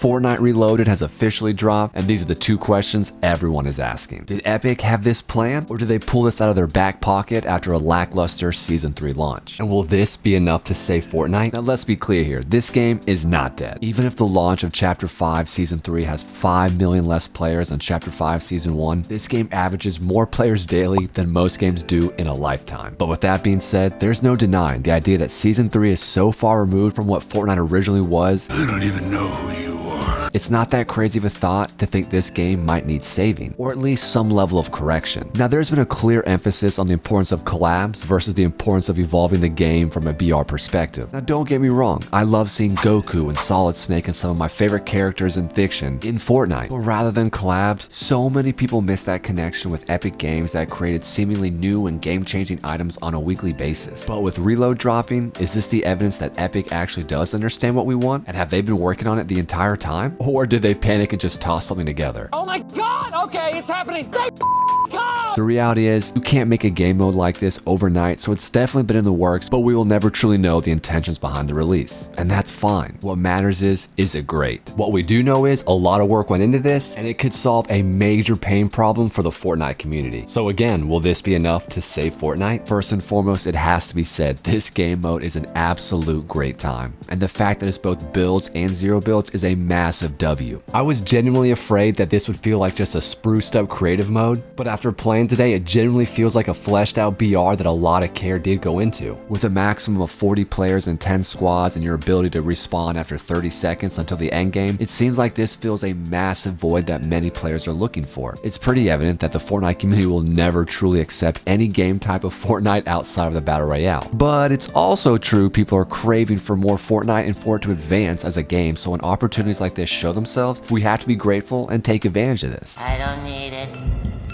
Fortnite Reloaded has officially dropped, and these are the two questions everyone is asking. Did Epic have this plan, or did they pull this out of their back pocket after a lackluster Season 3 launch? And will this be enough to save Fortnite? Now let's be clear here, this game is not dead. Even if the launch of Chapter 5 Season 3 has 5 million less players than Chapter 5 Season 1, this game averages more players daily than most games do in a lifetime. But with that being said, there's no denying the idea that Season 3 is so far removed from what Fortnite originally was. I don't even know who you are. It's not that crazy of a thought to think this game might need saving, or at least some level of correction. Now, there's been a clear emphasis on the importance of collabs versus the importance of evolving the game from a BR perspective. Now, don't get me wrong, I love seeing Goku and Solid Snake and some of my favorite characters in fiction in Fortnite. But rather than collabs, so many people miss that connection with Epic Games that created seemingly new and game-changing items on a weekly basis. But with Reload dropping, is this the evidence that Epic actually does understand what we want? And have they been working on it the entire time? Or did they panic and just toss something together? Oh my god! Okay, it's happening! Thank God! The reality is, you can't make a game mode like this overnight, so it's definitely been in the works, but we will never truly know the intentions behind the release. And that's fine. What matters is it great? What we do know is a lot of work went into this, and it could solve a major pain problem for the Fortnite community. So again, will this be enough to save Fortnite? First and foremost, it has to be said, this game mode is an absolute great time. And the fact that it's both builds and zero builds is a massive W. I was genuinely afraid that this would feel like just a spruced up creative mode, but after playing today, it genuinely feels like a fleshed out BR that a lot of care did go into. With a maximum of 40 players and 10 squads and your ability to respawn after 30 seconds until the end game, it seems like this fills a massive void that many players are looking for. It's pretty evident that the Fortnite community will never truly accept any game type of Fortnite outside of the Battle Royale. But it's also true people are craving for more Fortnite and for it to advance as a game, so when opportunities like this show themselves, we have to be grateful and take advantage of this. I don't need it.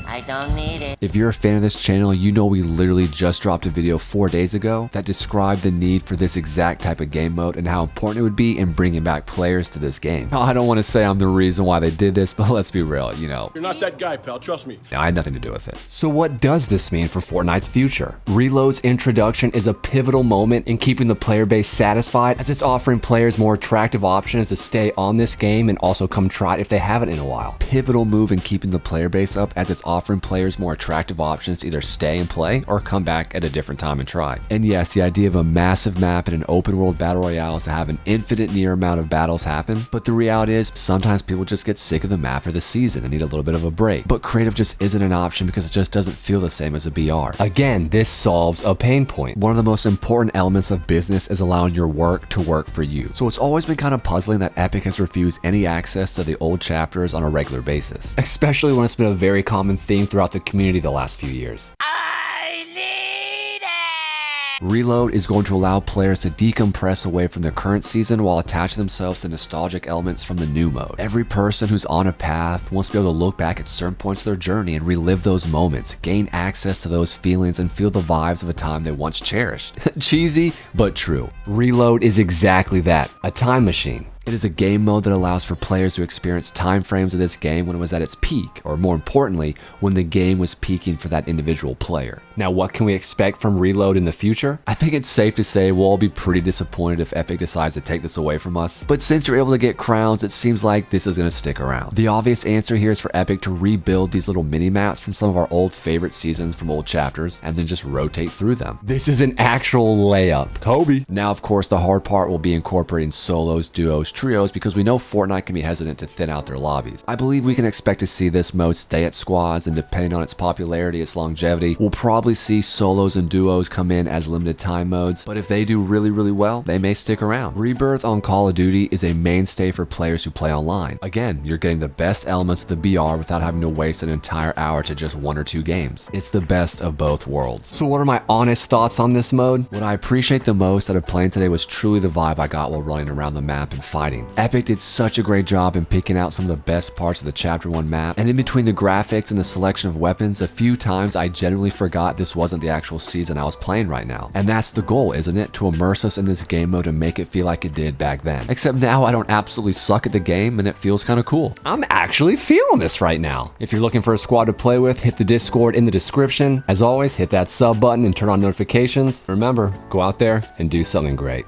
I don't need it. If you're a fan of this channel, you know we literally just dropped a video 4 days ago that described the need for this exact type of game mode and how important it would be in bringing back players to this game. Now, I don't want to say I'm the reason why they did this, but let's be real, you know. You're not that guy, pal, trust me. I had nothing to do with it. So what does this mean for Fortnite's future? Reload's introduction is a pivotal moment in keeping the player base satisfied, as it's offering players more attractive options to stay on this game and also come try it if they haven't in a while. Pivotal move in keeping the player base up, as it's offering players more attractive options to either stay and play or come back at a different time and try. And yes, the idea of a massive map and an open world battle royale is to have an infinite near amount of battles happen, but the reality is sometimes people just get sick of the map or the season and need a little bit of a break. But creative just isn't an option because it just doesn't feel the same as a BR. Again, this solves a pain point. One of the most important elements of business is allowing your work to work for you. So it's always been kind of puzzling that Epic has refused any access to the old chapters on a regular basis, especially when it's been a very common theme throughout the community the last few years. I need it! Reload is going to allow players to decompress away from their current season while attaching themselves to nostalgic elements from the new mode. Every person who's on a path wants to be able to look back at certain points of their journey and relive those moments, gain access to those feelings, and feel the vibes of a time they once cherished. Cheesy, but true. Reload is exactly that, a time machine. It is a game mode that allows for players to experience time frames of this game when it was at its peak, or more importantly, when the game was peaking for that individual player. Now, what can we expect from Reload in the future? I think it's safe to say we'll all be pretty disappointed if Epic decides to take this away from us. But since you're able to get crowns, it seems like this is going to stick around. The obvious answer here is for Epic to rebuild these little mini-maps from some of our old favorite seasons from old chapters, and then just rotate through them. This is an actual layup. Kobe! Now, of course, the hard part will be incorporating solos, duos, trios, because we know Fortnite can be hesitant to thin out their lobbies. I believe we can expect to see this mode stay at squads, and depending on its popularity, its longevity, we'll probably see solos and duos come in as limited time modes, but if they do really well, they may stick around. Rebirth on Call of Duty is a mainstay for players who play online. Again, you're getting the best elements of the BR without having to waste an entire hour to just 1 or 2 games. It's the best of both worlds. So what are my honest thoughts on this mode? What I appreciate the most out of playing today was truly the vibe I got while running around the map and fighting. Epic did such a great job in picking out some of the best parts of the Chapter 1 map, and in between the graphics and the selection of weapons, a few times I genuinely forgot this wasn't the actual season I was playing right now. And that's the goal, isn't it? To immerse us in this game mode and make it feel like it did back then. Except now I don't absolutely suck at the game and it feels kind of cool. I'm actually feeling this right now. If you're looking for a squad to play with, hit the Discord in the description. As always, hit that sub button and turn on notifications. Remember, go out there and do something great.